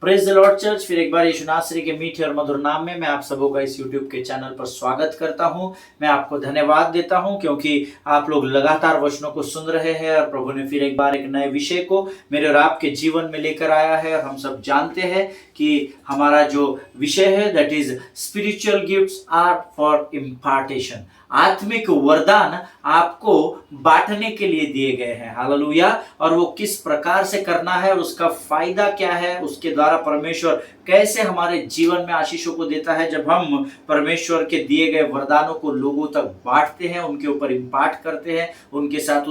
Praise the Lord church. फिर एक बार यीशु नासरी के मीठे और मधुर नाम में मैं आप सबों का इस यूट्यूब के चैनल पर स्वागत करता हूं। मैं आपको धन्यवाद देता हूं क्योंकि आप लोग लगातार वचनों को सुन रहे हैं और प्रभु ने फिर एक बार एक नए विषय को मेरे और आपके जीवन में लेकर आया है। और हम सब जानते हैं कि हमारा जो विषय है that is spiritual gifts are for impartation. आत्मिक वरदान आपको बांटने के लिए दिए गए हैं। हालेलुया। और वो किस प्रकार से करना है और उसका फायदा क्या है, उसके द्वारा परमेश्वर कैसे हमारे जीवन में आशीषों को देता है। जब हम परमेश्वर के दिए गए वरदानों को लोगों तक बांटते हैं, उनके ऊपर इम्पार्ट करते हैं, उनके साथ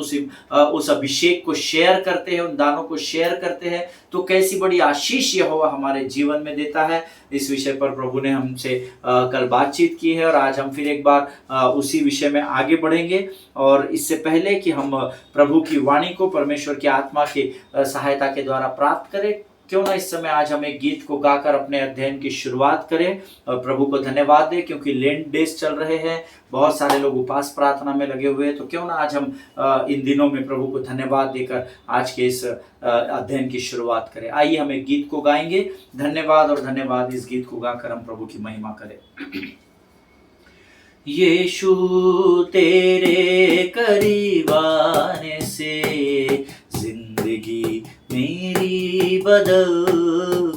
उस अभिषेक को शेयर करते हैं, उन दानों को शेयर करते हैं, तो कैसी बड़ी आशीष यहोवा हमारे जीवन में देता है। इस विषय पर प्रभु ने हमसे कल बातचीत की है और आज हम फिर एक बार उसी विषय में आगे बढ़ेंगे। और इससे पहले कि हम प्रभु की वाणी को परमेश्वर की आत्मा की सहायता के द्वारा प्राप्त करें, क्यों ना इस समय आज हम एक गीत को गाकर अपने अध्ययन की शुरुआत करें और प्रभु को धन्यवाद दें। क्योंकि लेंट डेज चल रहे हैं, बहुत सारे लोग उपास प्रार्थना में लगे हुए हैं, तो क्यों ना आज हम इन दिनों में प्रभु को धन्यवाद देकर आज के इस अध्ययन की शुरुआत करें। आइए हम एक गीत को गाएंगे। धन्यवाद और धन्यवाद। इस गीत को गाकर हम प्रभु की महिमा करें। यीशु तेरे करीब आने से जिंदगी मेरी बदल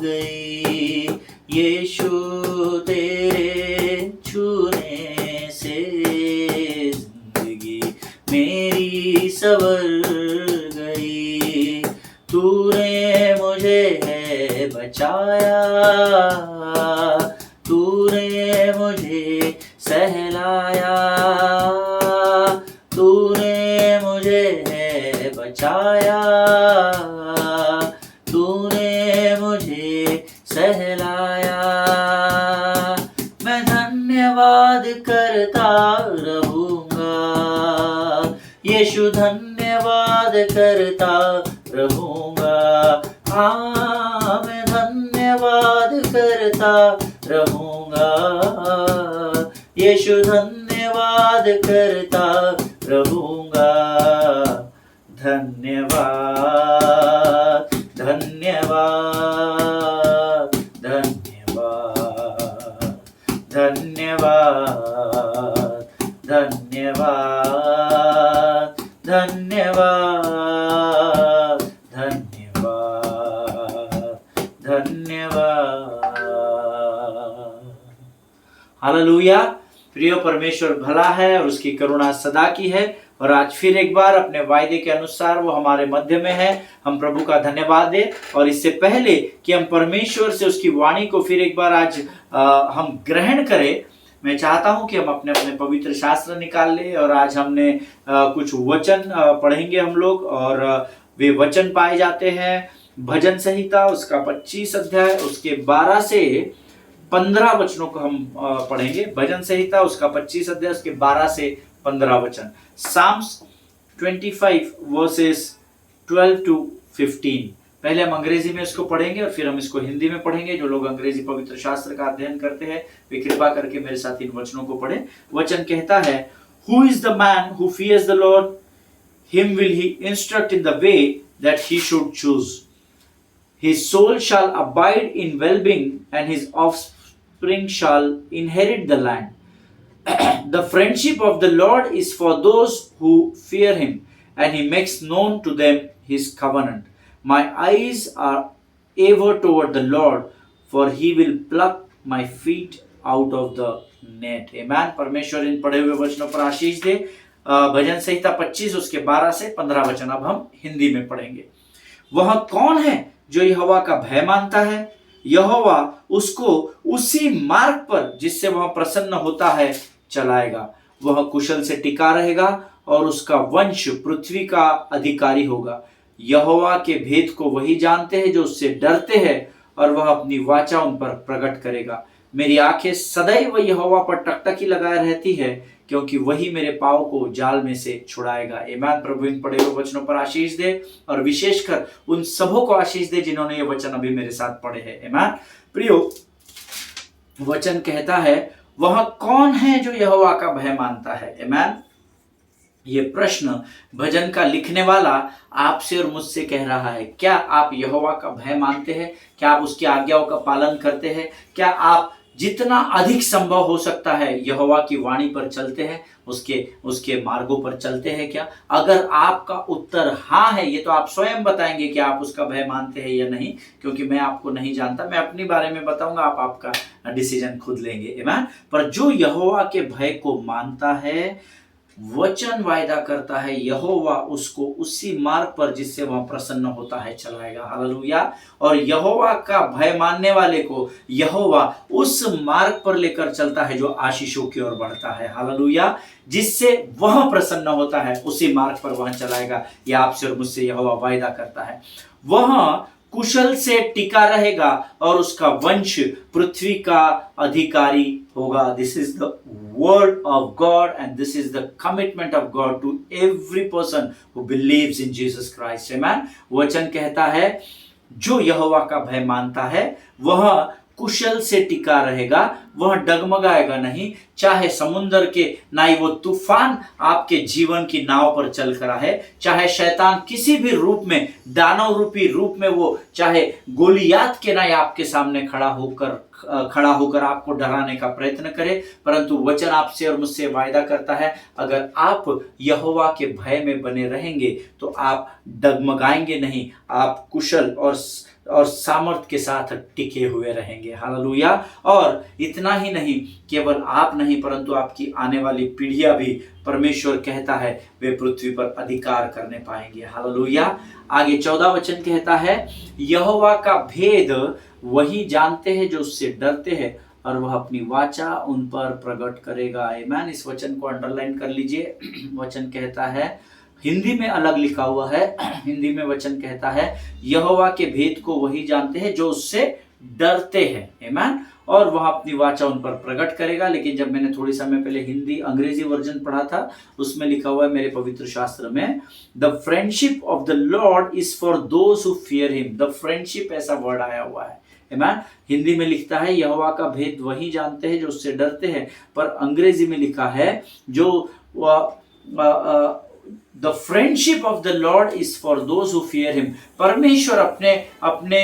गई। यीशु तेरे छूने से जिंदगी मेरी संवर गई। तूने मुझे है बचाया, तूने मुझे सहलाया, तूने मुझे है बचाया, तूने मुझे सहलाया। मैं धन्यवाद करता रहूंगा, यीशु धन्यवाद करता रहूंगा। हाँ, मैं धन्यवाद करता रहूंगा, यीशु धन्यवाद करता रहूंगा। धन्यवाद धन्यवाद धन्यवाद धन्यवाद धन्यवाद धन्यवाद धन्यवाद धन्यवाद। हालेलुया। प्रिय परमेश्वर भला है और उसकी करुणा सदा की है। और आज फिर एक बार अपने वायदे के अनुसार वो हमारे मध्य में है। हम प्रभु का धन्यवाद दें। और इससे पहले कि हम परमेश्वर से उसकी वाणी को फिर एक बार आज हम ग्रहण करें, मैं चाहता हूं कि हम अपने अपने पवित्र शास्त्र निकाल लें। और आज हमने कुछ वचन पढ़ेंगे हम लोग, और वे वचन पाए जाते हैं भजन संहिता उसका 25 अध्याय उसके 12 से 15 वचनों को हम पढ़ेंगे। भजन संहिता उसका 25 अध्याय उसके 12 से 15 वचन। Psalms 25 versus 12 to 15। पहले हम अंग्रेजी में इसको पढ़ेंगे और फिर हम इसको हिंदी में पढ़ेंगे। जो लोग अंग्रेजी पवित्र शास्त्र का अध्ययन करते हैं वे कृपा करके मेरे साथ इन वचनों को पढ़ें। वचन कहता है, Who is the man who fears the Lord? Him will he instruct in the way that he should choose. His soul shall abide in well-being, and his offspring shall inherit the land. The friendship of the Lord is for those who fear him, and he makes known to them his covenant. My eyes are ever toward the Lord, for he will pluck my feet out of the net. Amen. परमेश्वर इन पढ़े हुए वचनों पर आशीष दे। भजन संहिता 25 उसके 12 से 15 वचन अब हम हिंदी में पढ़ेंगे। वह कौन है जो यहोवा का भय मानता है? यहोवा उसको उसी मार्ग पर जिससे वह प्रसन्न होता है चलाएगा। वह कुशल से टिका रहेगा और उसका वंश पृथ्वी का अधिकारी होगा। यहोवा के भेद को वही जानते हैं जो उससे डरते हैं, और वह अपनी वाचा उन पर प्रकट करेगा। मेरी आंखें सदैव यहोवा पर टकटकी लगाए रहती है, क्योंकि वही मेरे पाँव को जाल में से छुड़ाएगा। आमीन। प्रभु इन पढ़े हुए वचनों पर आशीष दे, और विशेषकर उन सबों को आशीष दे जिन्होंने ये वचन अभी मेरे साथ पढ़े हैं। आमीन। प्रियो, वचन कहता है, वह कौन है जो यहोवा का भय मानता है? आमीन। ये प्रश्न भजन का लिखने वाला आपसे और मुझसे कह रहा है। क्या आप यहोवा का भय मानते हैं? क्या आप उसकी आज्ञाओं का पालन करते हैं? क्या आप जितना अधिक संभव हो सकता है यहोवा की वाणी पर चलते हैं, उसके उसके मार्गों पर चलते हैं क्या? अगर आपका उत्तर हाँ है, ये तो आप स्वयं बताएंगे कि आप उसका भय मानते हैं या नहीं, क्योंकि मैं आपको नहीं जानता, मैं अपने बारे में बताऊंगा, आप आपका डिसीजन खुद लेंगे। आमीन। पर जो यहोवा के भय को मानता है, वचन वायदा करता है यहोवा उसको उसी मार्ग पर जिससे वह प्रसन्न होता है चलाएगा। हालेलुया। और यहोवा का भय मानने वाले को यहोवा उस मार्ग पर लेकर चलता है जो आशीषों की ओर बढ़ता है। हालेलुया। जिससे वह प्रसन्न होता है उसी मार्ग पर वह चलाएगा। यह आपसे और मुझसे यहोवा वायदा करता है। वह कुशल से टिका रहेगा और उसका वंश पृथ्वी का अधिकारी होगा। This is the word of God and this is the commitment of God to every person who believes in Jesus Christ. आमीन। वचन कहता है जो यहोवा का भय मानता है वह कुशल से टिका रहेगा, वह डगमगाएगा नहीं। चाहे समुद्र के नाई वो तूफान आपके जीवन की नाव पर चल कर आए, चाहे शैतान किसी भी रूप में, दानव रूपी रूप में, वो चाहे गोलियात के नाई आपके सामने खड़ा होकर आपको डराने का प्रयत्न करे, परंतु वचन आपसे और मुझसे वायदा करता है अगर आप यहोवा के भय में बने रहेंगे तो आप डगमगाएंगे नहीं, आप कुशल और सामर्थ के साथ टिके हुए रहेंगे। हालेलुया। और इतना ही नहीं, केवल आप नहीं परंतु आपकी आने वाली पीढ़ियां भी, परमेश्वर कहता है, वे पृथ्वी पर अधिकार करने पाएंगे। हालेलुया। आगे 14 वचन कहता है यहोवा का भेद वही जानते हैं जो उससे डरते हैं और वह अपनी वाचा उन पर प्रकट करेगा। आमीन। इस वचन को अंडरलाइन कर लीजिए। वचन कहता है, हिंदी में अलग लिखा हुआ है, हिंदी में वचन कहता है यहोवा के भेद को वही जानते हैं जो उससे डरते हैं। आमीन। और वह अपनी वाचा उन पर प्रकट करेगा। लेकिन जब मैंने थोड़ी समय पहले हिंदी अंग्रेजी वर्जन पढ़ा था, उसमें लिखा हुआ है मेरे पवित्र शास्त्र में, the friendship of the Lord is for those who fear him. The friendship ऐसा वर्ड आया हुआ है। आमीन। हिंदी में लिखता है यहोवा का भेद वही जानते हैं जो उससे डरते हैं, पर अंग्रेजी में लिखा है जो the friendship of the Lord is for those who fear him. परमेश्वर अपने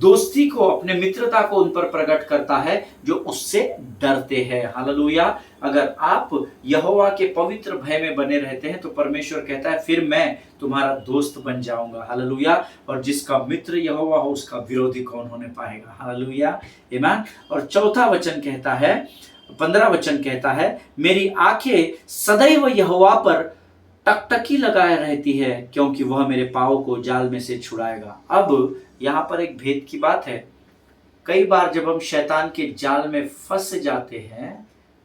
दोस्ती को, अपने मित्रता को उन पर प्रकट करता है जो उससे डरते हैं। हालेलुया। अगर आप यहोवा के पवित्र भय में बने रहते हैं तो परमेश्वर कहता है फिर मैं तुम्हारा दोस्त बन जाऊंगा। हालेलुया। और जिसका मित्र यहोवा हो उसका विरोधी कौन होने पाएगा। हालेलुया। आमीन। और चौथा वचन कहता है, 15 वचन कहता है, मेरी आंखें सदैव यहोवा पर टकटकी लगाए रहती है क्योंकि वह मेरे पाँव को जाल में से छुड़ाएगा। अब यहाँ पर एक भेद की बात है। कई बार जब हम शैतान के जाल में फंस जाते हैं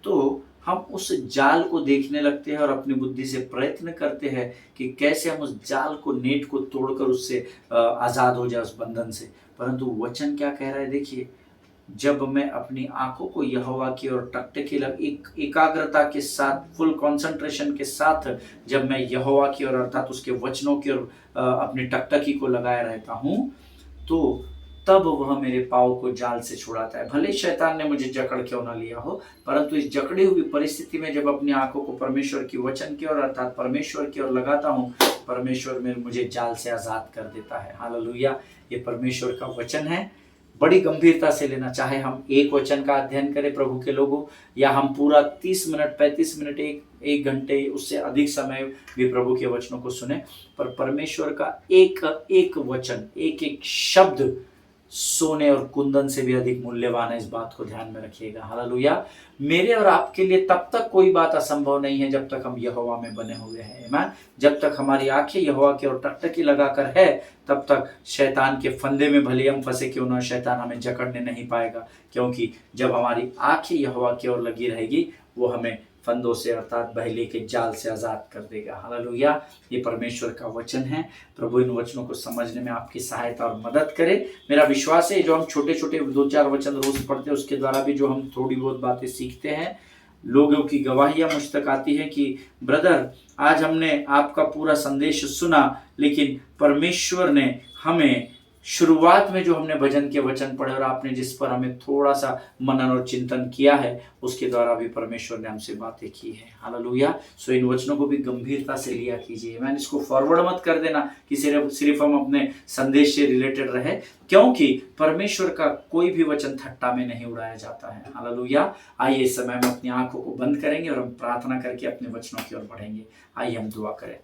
तो हम उस जाल को देखने लगते हैं और अपनी बुद्धि से प्रयत्न करते हैं कि कैसे हम उस जाल को, नेट को तोड़कर उससे आजाद हो जाए, उस बंधन से। परंतु वचन क्या कह रहा है, देखिए, जब मैं अपनी आंखों को यहोवा की ओर टकटकी एकाग्रता के साथ, फुल कंसंट्रेशन के साथ जब मैं यहोवा की ओर अर्थात उसके वचनों की ओर अपनी टकटकी को लगाए रहता हूं, तो तब वह मेरे पाँव को जाल से छुड़ाता है। भले शैतान ने मुझे जकड़ क्यों ना लिया हो, परंतु इस जकड़ी हुई परिस्थिति में जब अपनी आंखों को परमेश्वर की वचन की ओर अर्थात परमेश्वर की ओर लगाता हूँ, परमेश्वर मुझे जाल से आजाद कर देता है। हालेलुया। ये परमेश्वर का वचन है। बड़ी गंभीरता से लेना। चाहे हम एक वचन का अध्ययन करें प्रभु के लोगों, या हम पूरा 30 मिनट, 35 मिनट, एक घंटे, उससे अधिक समय भी प्रभु के वचनों को सुने, पर परमेश्वर का एक वचन, एक शब्द सोने और कुंदन से भी अधिक मूल्यवान है। इस बात को ध्यान में रखिएगा। हालेलुया। मेरे और आपके लिए तब तक कोई बात असंभव नहीं है जब तक हम यहोवा में बने हुए हैं। आमीन। जब तक हमारी आंखें यहोवा की ओर टकटकी लगाकर है, तब तक शैतान के फंदे में भले हम फंसे क्यों ना, शैतान हमें जकड़ने नहीं पाएगा, क्योंकि जब हमारी आंखें यहोवा की ओर लगी रहेगी वो हमें फंदों से अर्थात बहेली के जाल से आजाद कर देगा। हालेलुया। ये परमेश्वर का वचन है। प्रभु इन वचनों को समझने में आपकी सहायता और मदद करे। मेरा विश्वास है जो हम छोटे छोटे 2-4 वचन रोज पढ़ते हैं उसके द्वारा भी जो हम थोड़ी बहुत बातें सीखते हैं, लोगों की गवाहियां मुझ तक आती है कि ब्रदर, आज हमने आपका पूरा संदेश सुना, लेकिन परमेश्वर ने हमें शुरुआत में जो हमने भजन के वचन पढ़े और आपने जिस पर हमें थोड़ा सा मनन और चिंतन किया है, उसके द्वारा भी परमेश्वर ने हमसे बातें की है। हालेलुया। सो इन वचनों को भी गंभीरता से लिया कीजिए। मैंने इसको फॉरवर्ड मत कर देना कि सिर्फ हम अपने संदेश से रिलेटेड रहे, क्योंकि परमेश्वर का कोई भी वचन थट्टा में नहीं उड़ाया जाता है। हालेलुया। आइए इस समय हम अपनी आंखों को बंद करेंगे और हम प्रार्थना करके अपने वचनों की ओर बढ़ेंगे। आइए हम दुआ करें।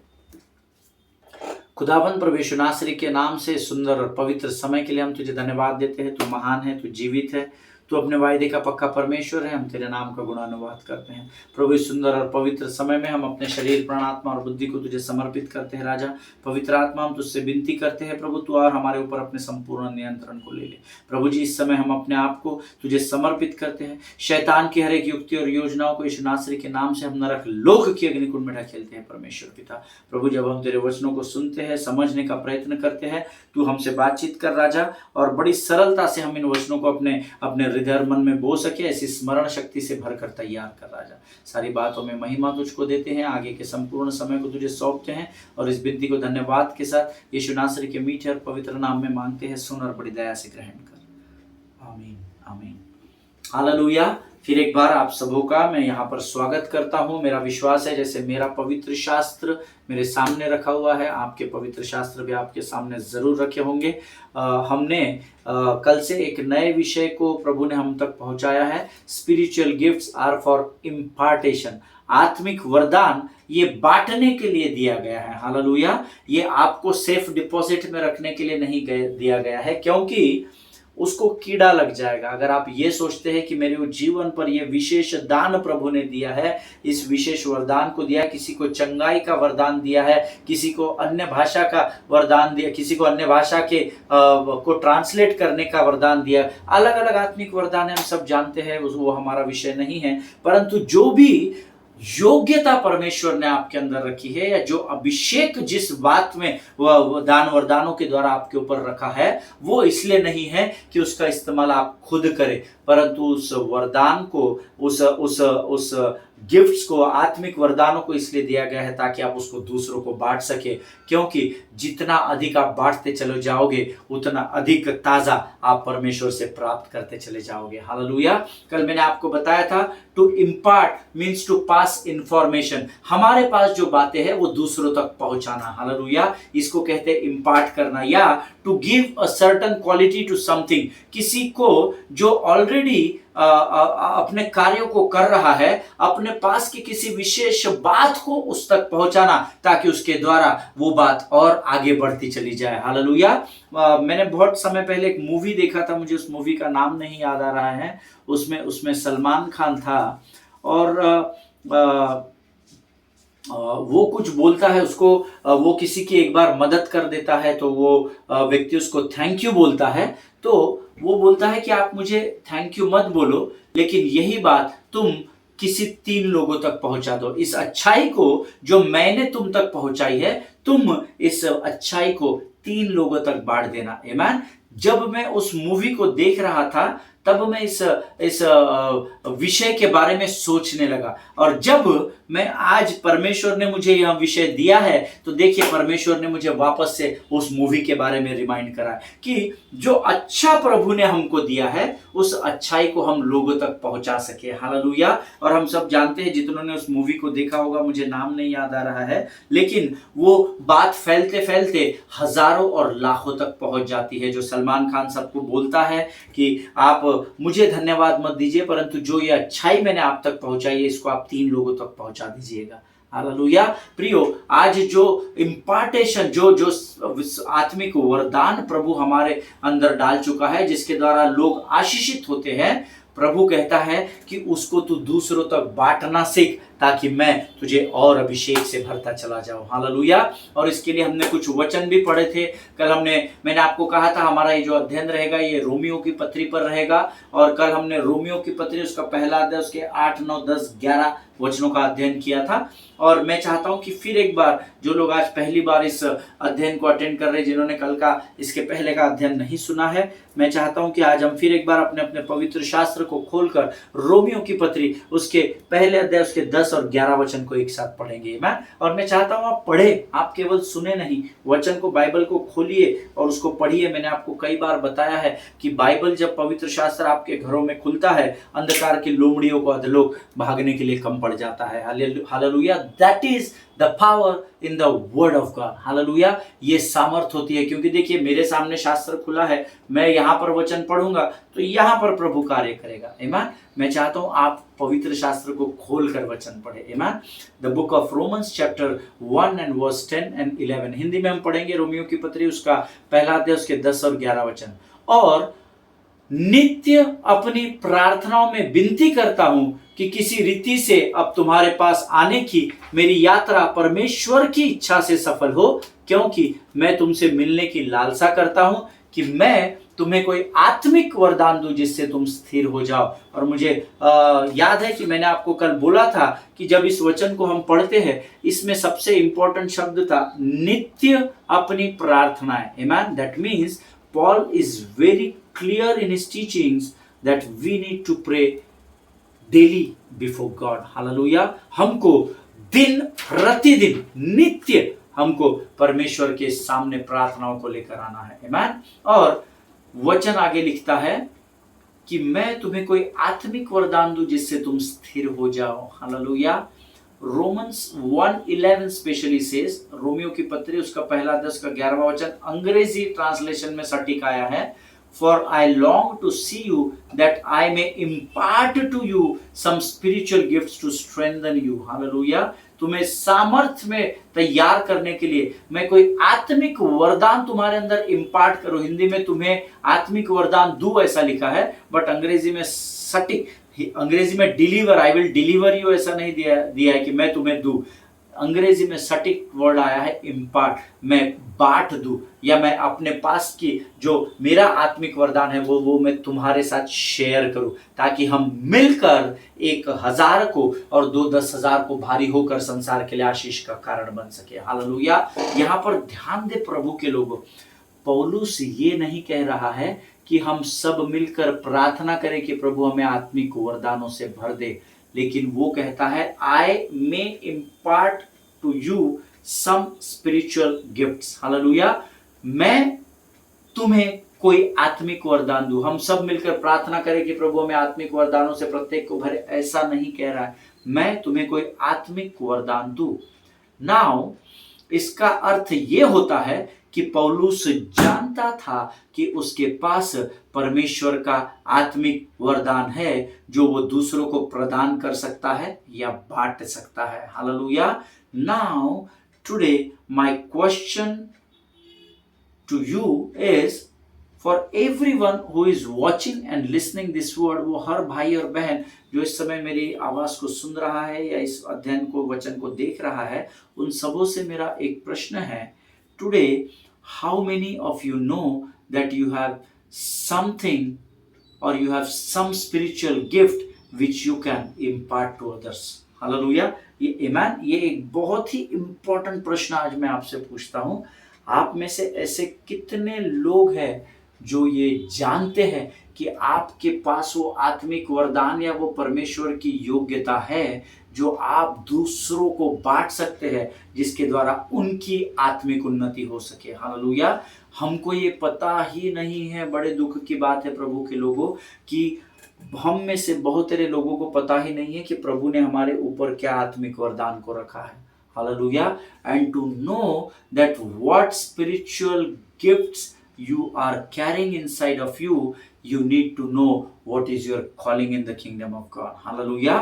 खुदावन प्रभु यीशु नासरी के नाम से सुंदर और पवित्र समय के लिए हम तुझे धन्यवाद देते हैं। तू महान है, तू जीवित है, तू अपने वायदे का पक्का परमेश्वर है। हम तेरे नाम का गुणानुवाद करते हैं प्रभु। इस सुंदर और पवित्र समय में हम अपने शरीर, प्राण, आत्मा और बुद्धि को तुझे समर्पित करते हैं। राजा पवित्र आत्मा, हम तुझसे विनती करते हैं प्रभु, तू और हमारे ऊपर अपने संपूर्ण नियंत्रण को ले ले। प्रभु जी, इस समय हम अपने आप को तुझे समर्पित करते हैं। शैतान की हर एक युक्ति और योजनाओं को यीशु नासरी के नाम से हम नरक लोक की अग्निकुंड में ढकेलते हैं। परमेश्वर पिता प्रभु, जब हम तेरे वचनों को सुनते हैं, समझने का प्रयत्न करते हैं, तू हमसे बातचीत कर राजा, और बड़ी सरलता से हम इन वचनों को अपने हृदय मन में बो सके, ऐसी स्मरण शक्ति से भरकर तैयार कर राजा। सारी बातों में महिमा तुझको देते हैं, आगे के संपूर्ण समय को तुझे सौंपते हैं, और इस विनती को धन्यवाद के साथ यीशु नासरी के मीठे और पवित्र नाम में मांगते हैं। सुन और बड़ी दया से ग्रहण कर। आमीन आमीन। हालेलुया। फिर एक बार आप सबों का मैं यहाँ पर स्वागत करता हूँ। मेरा विश्वास है जैसे मेरा पवित्र शास्त्र मेरे सामने रखा हुआ है, आपके पवित्र शास्त्र भी आपके सामने जरूर रखे होंगे। हमने कल से एक नए विषय को प्रभु ने हम तक पहुंचाया है। Spiritual gifts are for impartation. आत्मिक वरदान ये बांटने के लिए दिया गया है। हालेलुया। ये आपको सेफ डिपॉजिट में रखने के लिए नहीं दिया गया है, क्योंकि उसको कीड़ा लग जाएगा। अगर आप ये सोचते हैं कि मेरे जीवन पर ये विशेष दान प्रभु ने दिया है, इस विशेष वरदान को दिया, किसी को चंगाई का वरदान दिया है, किसी को अन्य भाषा का वरदान दिया, किसी को अन्य भाषा के को ट्रांसलेट करने का वरदान दिया, अलग अलग आत्मिक वरदान है, हम सब जानते हैं, वो हमारा विषय नहीं है। परंतु जो भी योग्यता परमेश्वर ने आपके अंदर रखी है, या जो अभिषेक जिस बात में वह दान वरदानों के द्वारा आपके ऊपर रखा है, वो इसलिए नहीं है कि उसका इस्तेमाल आप खुद करें, परंतु उस वरदान को, उस गिफ्ट्स को, आत्मिक वरदानों को इसलिए दिया गया है ताकि आप उसको दूसरों को बांट सके। क्योंकि जितना अधिक आप बांटते चले जाओगे, उतना अधिक ताजा आप परमेश्वर से प्राप्त करते चले जाओगे। हालेलुया। कल मैंने आपको बताया था, to impart means to pass information. हमारे पास जो बातें हैं वो दूसरों तक पहुंचाना। हालेलुया। इसको कहते हैं इम्पार्ट करना, या to give a certain quality to something. किसी को जो ऑलरेडी अपने कार्यों को कर रहा है, अपने पास की किसी विशेष बात को उस तक पहुंचाना, ताकि उसके द्वारा वो बात और आगे बढ़ती चली जाए। हालेलुया। मैंने बहुत समय पहले एक मूवी देखा था, मुझे उस मूवी का नाम नहीं याद आ रहा है। उसमें सलमान खान था, और वो कुछ बोलता है, उसको वो किसी की एक बार मदद कर देता है, तो वो व्यक्ति उसको थैंक यू बोलता है। तो वो बोलता है कि आप मुझे थैंक यू मत बोलो, लेकिन यही बात तुम किसी 3 लोगों तक पहुंचा दो। इस अच्छाई को जो मैंने तुम तक पहुंचाई है, तुम इस अच्छाई को 3 लोगों तक बांट देना। आमीन। जब मैं उस मूवी को देख रहा था, तब मैं इस विषय के बारे में सोचने लगा, और जब मैं आज परमेश्वर ने मुझे यह विषय दिया है, तो देखिए परमेश्वर ने मुझे वापस से उस मूवी के बारे में रिमाइंड करा कि जो अच्छा प्रभु ने हमको दिया है, उस अच्छाई को हम लोगों तक पहुंचा सके। हालेलुया। और हम सब जानते हैं, जितनों ने उस मूवी को देखा होगा, मुझे नाम नहीं याद आ रहा है, लेकिन वो बात फैलते फैलते हजारों और लाखों तक पहुंच जाती है। जो सलमान खान सबको बोलता है कि आप मुझे धन्यवाद मत दीजिए, परंतु जो ये अच्छाई मैंने आप तक पहुंचाई है, इसको आप 3 लोगों तक पहुंचा दीजिएगा। हालेलुया। प्रियो, आज जो इम्पार्टेशन, जो आत्मिक वरदान प्रभु हमारे अंदर डाल चुका है, जिसके द्वारा लोग आशीषित होते हैं, प्रभु कहता है कि उसको तू दूसरों तक बांटना सीख, ताकि मैं तुझे और अभिषेक से भरता चला जाऊं। हालेलुया। और इसके लिए हमने कुछ वचन भी पढ़े थे। कल मैंने आपको कहा था, हमारा ये जो अध्ययन रहेगा, ये रोमियो की पत्री पर रहेगा, और कल हमने रोमियो की पत्री, उसका पहला अध्याय, उसके 8, 9, 10, 11 वचनों का अध्ययन किया था। और मैं चाहता हूं कि फिर एक बार, जो लोग आज पहली बार इस अध्ययन को अटेंड कर रहे हैं, जिन्होंने कल का, इसके पहले का अध्ययन नहीं सुना है, मैं चाहता हूं कि आज हम फिर एक बार अपने अपने पवित्र शास्त्र शास्त्र को खोलकर रोमियो की पत्री उसके पहले अध्याय उसके 10 और 11 वचन को एक साथ पढ़ेंगे। और मैं चाहता हूं आप पढ़े, आप केवल सुने नहीं, वचन को, बाइबल को खोलिए और उसको पढ़िए। मैंने आपको कई बार बताया है कि बाइबल जब पवित्र शास्त्र आपके घरों में खुलता है, अंधकार की लोमड़ियों को अधलोक भागने के लिए कम पड़ जाता है। Hallelujah, that is the power in the word of God. Hallelujah, ये सामर्थ होती है, क्योंकि देखिए मेरे सामने शास्त्र खुला है, मैं यहाँ पर वचन पढ़ूंगा तो यहाँ पर प्रभु कार्य करेगा। आमीन। मैं चाहता हूं आप पवित्र शास्त्र को खोलकर वचन पढ़े। आमीन। The book of Romans chapter 1 and verse 10 and 11, Hindi में हम पढ़ेंगे रोमियो की पत्री उसका पहला अध्याय उसके 10 और 11 वचन। और नित्य अपनी प्रार्थनाओं में विनती करता हूं कि किसी रीति से अब तुम्हारे पास आने की मेरी यात्रा परमेश्वर की इच्छा से सफल हो, क्योंकि मैं तुमसे मिलने की लालसा करता हूं कि मैं तुम्हें कोई आत्मिक वरदान दूं जिससे तुम स्थिर हो जाओ। और मुझे याद है कि मैंने आपको कल बोला था कि जब इस वचन को हम पढ़ते हैं, इसमें सबसे इंपॉर्टेंट शब्द था नित्य अपनी प्रार्थनाएं। आमीन। That means Paul is very clear in his teachings that we need to pray daily before God. Hallelujah. हमको दिन प्रतिदिन नित्य हमको परमेश्वर के सामने प्रार्थनाओं को लेकर आना है। आमीन। और वचन आगे लिखता है कि मैं तुम्हें कोई आत्मिक वरदान दूं जिससे तुम स्थिर हो जाओ। Hallelujah. Romans 1:11 specially says, Romeo की पत्री उसका पहला 10 का 11वां वचन अंग्रेजी ट्रांसलेशन में सटीक आया है, for I long to see you that I may impart to you some spiritual gifts to strengthen you. हालेलुया। तुम्हें सामर्थ्य में तैयार करने के लिए मैं कोई आत्मिक वरदान तुम्हारे अंदर इम्पार्ट करूं। हिंदी में तुम्हें आत्मिक वरदान दूं ऐसा लिखा है, बट अंग्रेजी में सटीक, अंग्रेजी में deliver, I will deliver you ऐसा नहीं दिया है कि मैं तुम्हें दूं। अंग्रेजी में सटीक वर्ड आया है इम्पार्ट, मैं बांट दूं, या मैं अपने पास की जो मेरा आत्मिक वरदान है वो मैं तुम्हारे साथ शेयर करूं, ताकि हम मिलकर 1000 को और 10,000 को भारी होकर संसार के लिए आशीष का कारण बन सके। हालेलुया। यहाँ पर ध्यान दे प्रभु के लोगों, पौलुस ये नहीं कह रहा है कि हम सब मिलकर प्रार्थना करें कि प्रभु हमें आत्मिक वरदानों से भर दे, लेकिन वो कहता है I may impart to you some spiritual gifts. Hallelujah. मैं तुम्हें कोई आत्मिक वरदान दूं। हम सब मिलकर प्रार्थना करें कि प्रभु हमें आत्मिक वरदानों से प्रत्येक को भरे, ऐसा नहीं कह रहा है, मैं तुम्हें कोई आत्मिक वरदान दूं। नाउ इसका अर्थ ये होता है कि पौलुस जानता था कि उसके पास परमेश्वर का आत्मिक वरदान है जो वो दूसरों को प्रदान कर सकता है या बांट सकता है। हालेलुया। Now today my question to you is for everyone who is watching and listening this word, वो हर भाई और बहन जो इस समय मेरी आवाज को सुन रहा है या इस अध्ययन को, वचन को देख रहा है, उन सबों से मेरा एक प्रश्न है today, how many of you know that you have something or you have some spiritual gift which you can impart to others? Hallelujah. ये amen, ये एक बहुत ही important प्रश्न आज मैं आपसे पूछता हूँ। आप में से ऐसे कितने लोग हैं जो ये जानते हैं कि आपके पास वो आत्मिक वरदान या वो परमेश्वर की योग्यता है जो आप दूसरों को बांट सकते हैं, जिसके द्वारा उनकी आत्मिक उन्नति हो सके। हालेलुया। हमको ये पता ही नहीं है, बड़े दुख की बात है प्रभु के लोगों, कि हम में से बहुत सारे लोगों को पता ही नहीं है कि प्रभु ने हमारे ऊपर क्या आत्मिक वरदान को रखा है। हालेलुया। And to know that what spiritual gifts you are carrying inside of you, you need to know what is your calling in the kingdom of God. Hallelujah.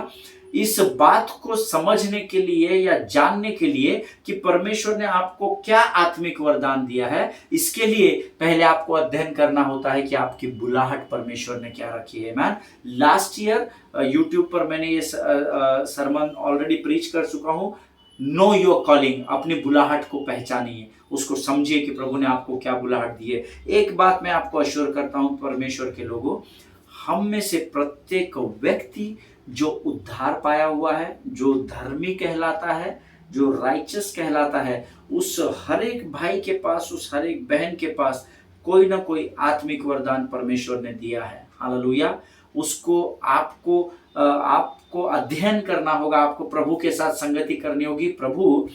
इस बात को समझने के लिए या जानने के लिए कि परमेश्वर ने आपको क्या आत्मिक वरदान दिया है, इसके लिए पहले आपको अध्ययन करना होता है कि आपकी बुलाहट परमेश्वर ने क्या रखी है। मैन लास्ट ईयर यूट्यूब पर मैंने ये सरमन ऑलरेडी प्रीच कर चुका हूँ, नो योर कॉलिंग, अपनी बुलाहट को पहचानिए, उसको समझिए कि प्रभु ने आपको क्या बुलाहट दी है। एक बात मैं आपको अश्योर करता हूं परमेश्वर के लोगों, हम में से प्रत्येक व्यक्ति जो उद्धार पाया हुआ है, जो धर्मी कहलाता है, जो राइचस कहलाता है, उस हर एक भाई के पास, उस हर एक बहन के पास कोई ना कोई आत्मिक वरदान परमेश्वर ने दिया है। हालेलुया। उसको आपको अध्ययन करना होगा, आपको प्रभु के साथ संगति करनी होगी। प्रभु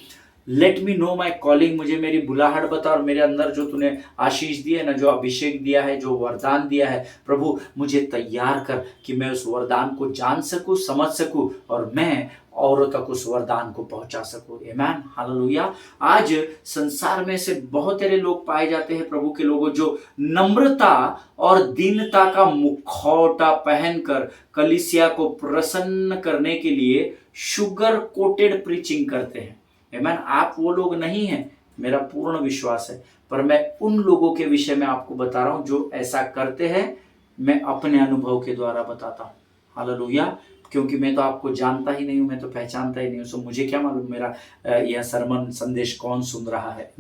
let me know my calling, मुझे मेरी बुलाहट बता, और मेरे अंदर जो तूने आशीष दी है ना, जो अभिषेक दिया है, जो वरदान दिया है, प्रभु मुझे तैयार कर कि मैं उस वरदान को जान सकूं, समझ सकूं, और मैं औरों तक उस वरदान को पहुंचा सकूं। आमीन, हालेलुया। आज संसार में से बहुत सारे लोग पाए जाते हैं, प्रभु के लोगों, जो नम्रता और दीनता का मुखौटा पहनकर कलीसिया को प्रसन्न करने के लिए शुगर कोटेड प्रीचिंग करते हैं। आमीन, आप वो लोग नहीं हैं, मेरा पूर्ण विश्वास है, पर मैं उन लोगों के विषय में आपको बता रहा हूं जो ऐसा करते हैं। मैं अपने अनुभव के द्वारा बताता हूं। हालेलुया, क्योंकि मैं तो आपको जानता ही नहीं हूं, मैं तो पहचानता ही नहीं हूं, सो मुझे क्या मालूम मेरा यह सरमन संदेश कौन सुन रहा है।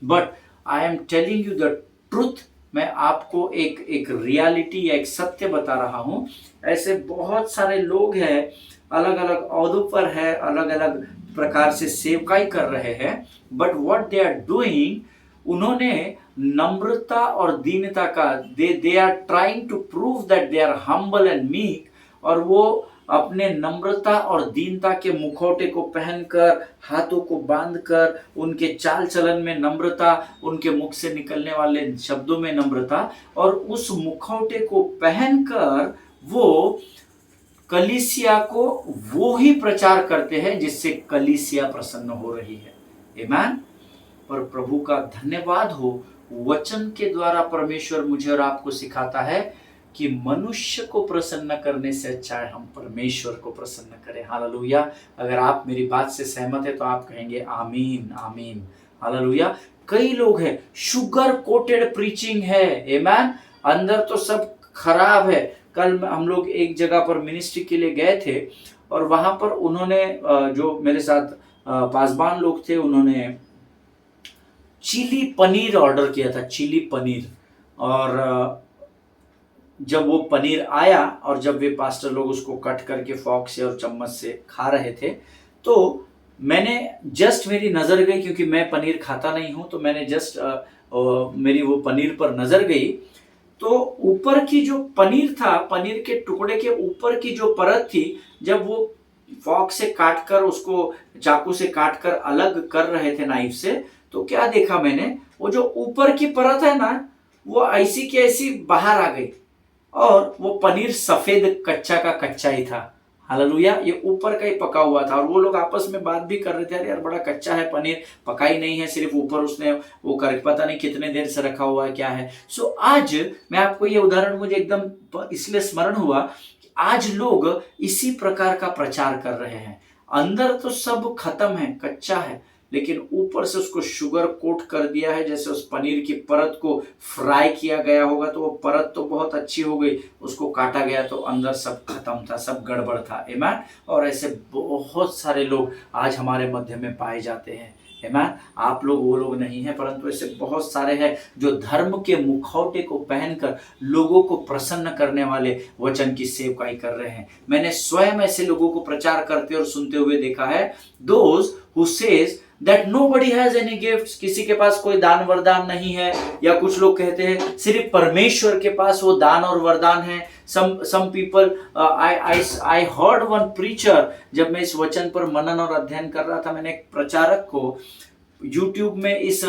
But I am telling you the truth. मैं आपको एक रियलिटी या एक सत्य बता रहा हूं। ऐसे बहुत सारे लोग हैं, अलग अलग ओहदों पर है, अलग अलग प्रकार से सेवकाई कर रहे हैं, but what they are doing, उन्होंने नम्रता और दीनता का they are trying to prove that they are humble and meek, और वो अपने नम्रता और दीनता के मुखौटे को पहनकर, हाथों को बांधकर, उनके चाल चलन में नम्रता, उनके मुख से निकलने वाले शब्दों में नम्रता, और उस मुखौटे को पहनकर वो कलीसिया को वो ही प्रचार करते हैं जिससे कलीसिया प्रसन्न हो रही है। आमीन। पर प्रभु का धन्यवाद हो, वचन के द्वारा परमेश्वर मुझे और आपको सिखाता है कि मनुष्य को प्रसन्न करने से अच्छा है हम परमेश्वर को प्रसन्न करें। हालेलुया। अगर आप मेरी बात से सहमत है तो आप कहेंगे आमीन, आमीन, हालेलुया। कई लोग हैं, शुगर कोटेड प्रीचिंग है। आमीन, अंदर तो सब खराब है। कल हम लोग एक जगह पर मिनिस्ट्री के लिए गए थे, और वहां पर उन्होंने, जो मेरे साथ पासबान लोग थे, उन्होंने चिली पनीर ऑर्डर किया था, चिली पनीर। और जब वो पनीर आया और जब वे पास्टर लोग उसको कट करके फॉर्क से और चम्मच से खा रहे थे, तो मैंने जस्ट, मेरी नज़र गई, क्योंकि मैं पनीर खाता नहीं हूं, तो मैंने जस्ट मेरी वो पनीर पर नज़र गई, तो ऊपर की जो पनीर था, पनीर के टुकड़े के ऊपर की जो परत थी, जब वो फॉर्क से काट कर, उसको चाकू से काट कर अलग कर रहे थे नाइफ से, तो क्या देखा मैंने, वो जो ऊपर की परत है ना, वो ऐसी की ऐसी बाहर आ गई, और वो पनीर सफेद कच्चा का कच्चा ही था। हालेलुया, ये ऊपर का ही पका हुआ था। और वो लोग आपस में बात भी कर रहे थे, अरे यार बड़ा कच्चा है पनीर, पका ही नहीं है, सिर्फ ऊपर उसने वो कर, पता नहीं कितने देर से रखा हुआ है, क्या है। सो आज मैं आपको ये उदाहरण मुझे एकदम इसलिए स्मरण हुआ कि आज लोग इसी प्रकार का प्रचार कर रहे हैं। अंदर तो सब खत्म है, कच्चा है, लेकिन ऊपर से उसको शुगर कोट कर दिया है, जैसे उस पनीर की परत को फ्राई किया गया होगा, तो वो परत तो बहुत अच्छी हो गई, उसको काटा गया तो अंदर सब खत्म था, सब गड़बड़ था। आमीन। और ऐसे बहुत सारे लोग आज हमारे मध्य में पाए जाते हैं। आमीन। आप लोग वो लोग नहीं हैं, परंतु ऐसे बहुत सारे हैं जो धर्म के मुखौटे को पहनकर लोगों को प्रसन्न करने वाले वचन की सेवकाई कर रहे हैं। मैंने स्वयं ऐसे लोगों को प्रचार करते और सुनते हुए देखा है। Those who says that nobody has any gifts, किसी के पास कोई दान वरदान नहीं है, या कुछ लोग कहते हैं सिर्फ परमेश्वर के पास वो दान और वरदान है। some people, I heard one preacher, जब मैं इस वचन पर मनन और अध्ययन कर रहा था, मैंने एक प्रचारक को YouTube में इस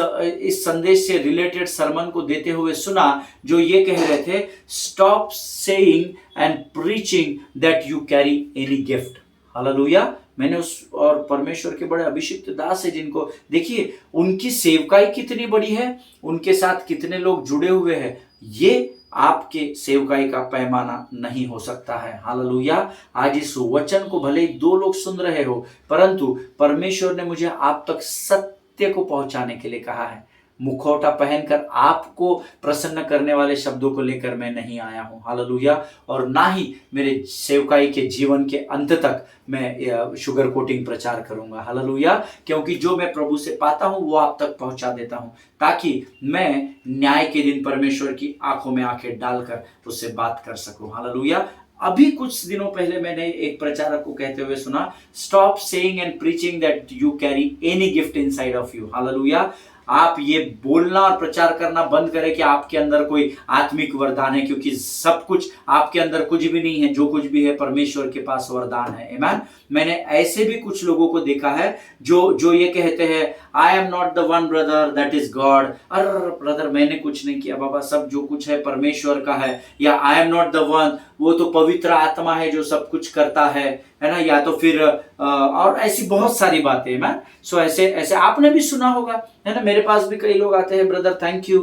संदेश से रिलेटेड सरमन को देते हुए सुना, जो ये कह रहे थे, stop saying and preaching that you carry any gift. Hallelujah. मैंने और परमेश्वर के बड़े अभिषिक्त दास है, जिनको देखिए उनकी सेवकाई कितनी बड़ी है, उनके साथ कितने लोग जुड़े हुए हैं, ये आपके सेवकाई का पैमाना नहीं हो सकता है। हालेलुया। आज इस वचन को भले ही 2 लोग सुन रहे हो, परंतु परमेश्वर ने मुझे आप तक सत्य को पहुंचाने के लिए कहा है। मुखौटा पहनकर आपको प्रसन्न करने वाले शब्दों को लेकर मैं नहीं आया हूं। हालेलुया। और ना ही मेरे सेवकाई के जीवन के अंत तक मैं शुगर कोटिंग प्रचार करूंगा। हालेलुया। क्योंकि जो मैं प्रभु से पाता हूं वो आप तक पहुंचा देता हूं, ताकि मैं न्याय के दिन परमेश्वर की आंखों में आंखें डालकर उससे बात कर सकूं। हालेलुया। अभी कुछ दिनों पहले मैंने एक प्रचारक को कहते हुए सुना, stop saying and preaching that you carry any gift inside of you. Hallelujah. आप ये बोलना और प्रचार करना बंद करें कि आपके अंदर कोई आत्मिक वरदान है, क्योंकि सब कुछ आपके अंदर कुछ भी नहीं है। जो कुछ भी है परमेश्वर के पास वरदान है। आमीन। मैंने ऐसे भी कुछ लोगों को देखा है जो ये कहते हैं I am not the one brother, that is God. अरे ब्रदर मैंने कुछ नहीं किया बाबा, सब जो कुछ है परमेश्वर का है। या I am not the one, वो तो पवित्र आत्मा है जो सब कुछ करता है ना। या तो फिर और ऐसी बहुत सारी बातें मैन। सो ऐसे ऐसे आपने भी सुना होगा, है ना। मेरे पास भी कई लोग आते हैं, ब्रदर थैंक यू,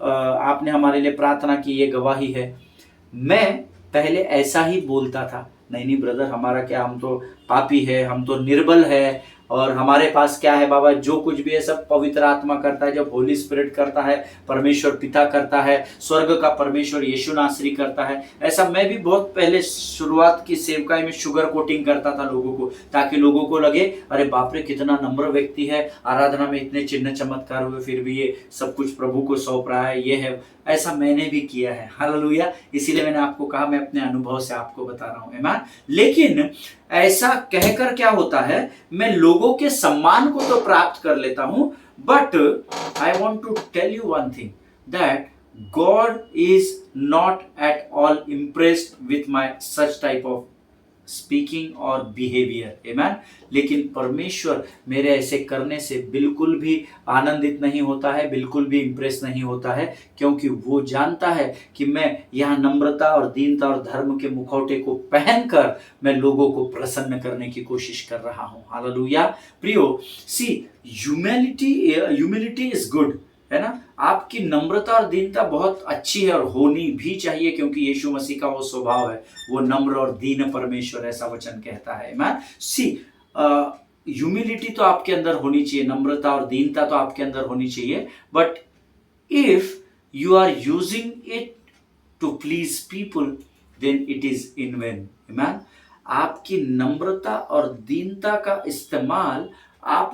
आपने हमारे लिए प्रार्थना की, ये गवाही है। मैं पहले ऐसा ही बोलता था, नहीं ब्रदर हमारा क्या, हम तो पापी है, हम तो निर्बल है, और हमारे पास क्या है बाबा, जो कुछ भी है सब पवित्र आत्मा करता है, जब होली स्पिरिट करता है, परमेश्वर पिता करता है, स्वर्ग का परमेश्वर यीशु नासरी करता है। ऐसा मैं भी बहुत पहले शुरुआत की सेवकाई में शुगर कोटिंग करता था लोगों को, ताकि लोगों को लगे अरे बाप रे कितना नम्र व्यक्ति है, आराधना में इतने चिन्ह चमत्कार हुए फिर भी ये सब कुछ प्रभु को सौंप रहा है, ये है। ऐसा मैंने भी किया है, हालेलुया। इसीलिए मैंने आपको कहा, मैं अपने अनुभव से आपको बता रहा हूं। आमीन। लेकिन ऐसा कहकर क्या होता है, मैं लोगों के सम्मान को तो प्राप्त कर लेता हूं, but I want to tell you one thing, that God is not at all impressed with my such type of speaking और बिहेवियर। आमीन। लेकिन परमेश्वर मेरे ऐसे करने से बिल्कुल भी आनंदित नहीं होता है, बिल्कुल भी इंप्रेस नहीं होता है, क्योंकि वो जानता है कि मैं यहाँ नम्रता और दीनता और धर्म के मुखौटे को पहनकर मैं लोगों को प्रसन्न करने की कोशिश कर रहा हूँ। हालेलुया। प्रियो, सी ह्यूमिलिटी इज गुड, है ना। आपकी नम्रता और दीनता बहुत अच्छी है और होनी भी चाहिए, क्योंकि यीशु मसीह का वो स्वभाव है, वो नम्र और दीन परमेश्वर, ऐसा वचन कहता है। मैं सी ह्यूमिलिटी तो आपके अंदर होनी चाहिए, नम्रता और दीनता तो आपके अंदर होनी चाहिए, but if you are using it to please people then it is in vain. Man, आपकी नम्रता और दीनता का इस्तेमाल आप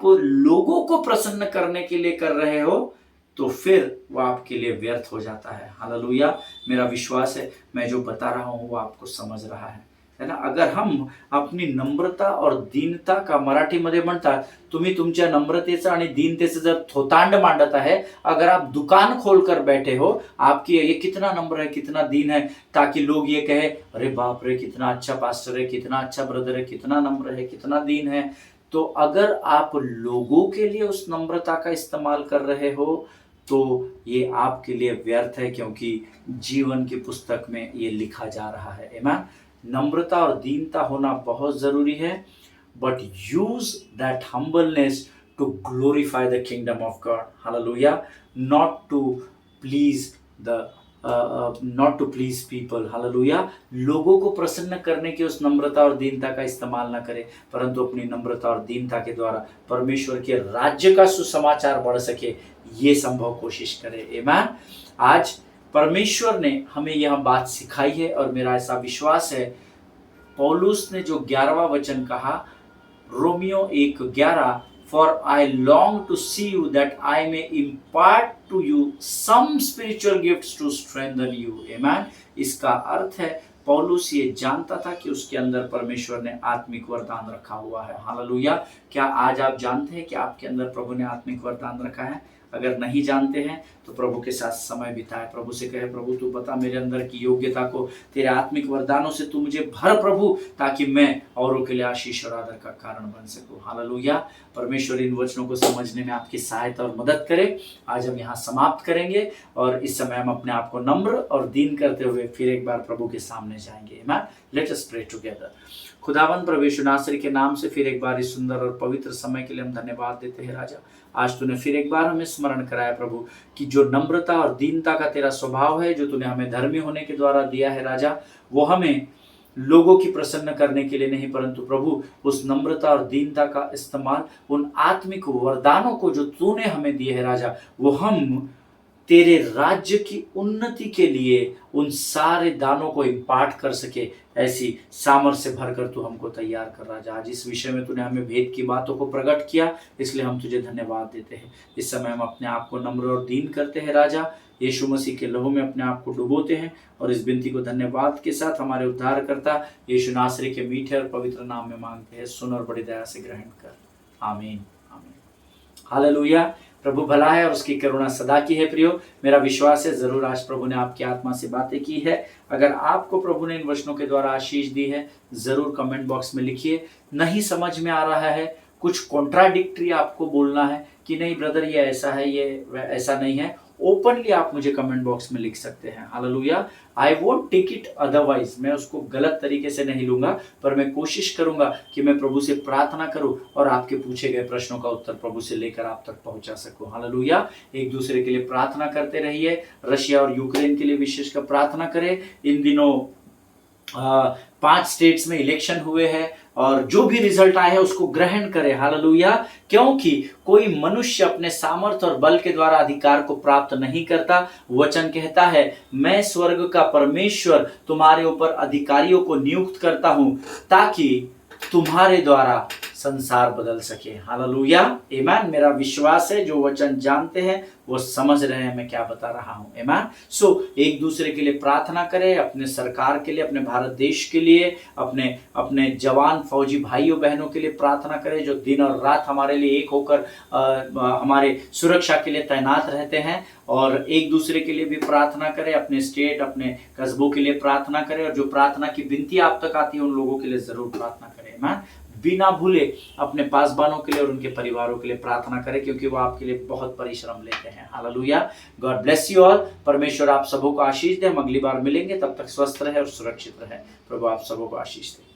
लोगों को प्रसन्न करने के लिए कर रहे हो, तो फिर वो आपके लिए व्यर्थ हो जाता है। हालेलुया। मेरा विश्वास है मैं जो बता रहा हूं वो आपको समझ रहा है ना। अगर हम अपनी नम्रता और दीनता का, मराठीमध्ये म्हणतात तुम्ही तुमच्या नम्रतेचं आणि दीनतेचं जर थोतांड मांडत आहे, अगर आप दुकान खोलकर बैठे हो, आपकी ये कितना नम्र है, कितना दीन है, ताकि लोग ये कहे अरे बाप रे कितना अच्छा पास्टर है, कितना अच्छा ब्रदर है, कितना नम्र है, कितना दीन है, तो अगर आप लोगों के लिए उस नम्रता का इस्तेमाल कर रहे हो तो ये आपके लिए व्यर्थ है, क्योंकि जीवन की पुस्तक में ये लिखा जा रहा है। आमीन। नम्रता और दीनता होना बहुत जरूरी है, but use that humbleness to glorify the kingdom of God. हालेलुया। Not to please people. हालेलुया। लोगों को प्रसन्न करने की उस नम्रता और दीनता का इस्तेमाल ना करें, परंतु अपनी नम्रता और दीनता के द्वारा परमेश्वर के राज्य का सुसमाचार बढ़ सके, ये संभव कोशिश करें। आमीन। आज परमेश्वर ने हमें यह बात सिखाई है, और मेरा ऐसा विश्वास है पौलुस ने जो 11वां वचन कहा, रोमियो 1:11, for I long to see you that I may impart to you some spiritual gifts to strengthen you. आमीन। इसका अर्थ है पौलुस ये जानता था कि उसके अंदर परमेश्वर ने आत्मिक वरदान रखा हुआ है। हालेलुया। क्या आज आप जानते हैं कि आपके अंदर प्रभु ने आत्मिक वरदान रखा है? अगर नहीं जानते हैं तो प्रभु के साथ समय बिताए, प्रभु से कहे प्रभु तू बता मेरे अंदर की योग्यता को, तेरे आत्मिक वरदानों से तू मुझे भर प्रभु, ताकि मैं औरों के लिए आशीष और आदर का कारण बन सकूं। हालेलुया। परमेश्वर इन वचनों को समझने में आपकी सहायता और मदद करे। आज हम यहाँ समाप्त करेंगे और इस समय हम अपने आप को नम्र और दीन करते हुए फिर एक बार प्रभु के सामने जाएंगे। आमीन। Let us pray together. खुदावन प्रभु यीशु नासरी के नाम से फिर एक बार इस सुंदर और पवित्र समय के लिए हम धन्यवाद देते हैं राजा। आज तूने फिर एक बार हमें स्मरण कराया प्रभु कि जो नम्रता और दीनता का तेरा स्वभाव है, जो तूने हमें धर्मी होने के द्वारा दिया है राजा, वो हमें लोगों की प्रसन्न करने के लिए नहीं, परंतु प्रभु उस नम्रता और दीनता का इस्तेमाल उन आत्मिक वरदानों को जो तूने हमें दिए है राजा, वो हम तेरे राज्य की उन्नति के लिए उन सारे दानों को इम्पार्ट कर सके, ऐसी सामर्थ्य से भरकर तू हमको तैयार कर राजा। आज इस विषय में तूने हमें भेद की बातों को प्रकट किया, इसलिए हम तुझे धन्यवाद देते हैं। इस समय हम अपने आप को नम्र और दीन करते हैं राजा, यीशु मसीह के लहू में अपने आप को डुबोते हैं, और इस विनती को धन्यवाद के साथ हमारे उद्धारकर्ता यीशु नासरी के मीठे और पवित्र नाम में मांगते हैं। सुन और बड़ी दया से ग्रहण कर। आमीन। आमीन। हालेलुया। प्रभु भला है और उसकी करुणा सदा की है। प्रियो, मेरा विश्वास है जरूर आज प्रभु ने आपकी आत्मा से बातें की है। अगर आपको प्रभु ने इन वचनों के द्वारा आशीष दी है, जरूर कमेंट बॉक्स में लिखिए। नहीं समझ में आ रहा है, कुछ कॉन्ट्राडिक्टरी आपको बोलना है कि नहीं ब्रदर ये ऐसा है, ये ऐसा नहीं है, ओपनली आप मुझे कमेंट बॉक्स में लिख सकते हैं। हालेलुया। I won't take it otherwise, मैं उसको गलत तरीके से नहीं लूंगा, पर मैं कोशिश करूंगा कि मैं प्रभु से प्रार्थना करूं और आपके पूछे गए प्रश्नों का उत्तर प्रभु से लेकर आप तक पहुंचा सकूं। हालेलुया। एक दूसरे के लिए प्रार्थना करते रहिए। रशिया और यूक्रेन के लिए विशेषकर प्रार्थना करें। इन दिनों 5 स्टेट्स में इलेक्शन हुए हैं और जो भी रिजल्ट आए हैं उसको ग्रहण करें। हालेलुया। क्योंकि कोई मनुष्य अपने सामर्थ्य और बल के द्वारा अधिकार को प्राप्त नहीं करता। वचन कहता है, मैं स्वर्ग का परमेश्वर तुम्हारे ऊपर अधिकारियों को नियुक्त करता हूं ताकि तुम्हारे द्वारा संसार बदल सके। हालेलुया। आमीन। मेरा विश्वास है जो वचन जानते हैं वो समझ रहे हैं मैं क्या बता रहा हूं। आमीन। सो एक दूसरे के लिए प्रार्थना करें, अपने सरकार के लिए, अपने भारत देश के लिए, अपने जवान फौजी भाइयों बहनों के लिए प्रार्थना करें जो दिन और रात हमारे लिए एक होकर हमारे सुरक्षा के लिए तैनात रहते हैं। और एक दूसरे के लिए भी प्रार्थना करें, अपने स्टेट, अपने कस्बों के लिए प्रार्थना करें, और जो प्रार्थना की विनती आप तक आती है उन लोगों के लिए जरूर प्रार्थना करें। आमीन। बिना भूले अपने पासबानों के लिए और उनके परिवारों के लिए प्रार्थना करें, क्योंकि वो आपके लिए बहुत परिश्रम लेते हैं। Hallelujah. God bless you all. परमेश्वर आप सबों को आशीष दे। हम अगली बार मिलेंगे, तब तक स्वस्थ रहे और सुरक्षित रहे। प्रभु आप सबों को आशीष दे।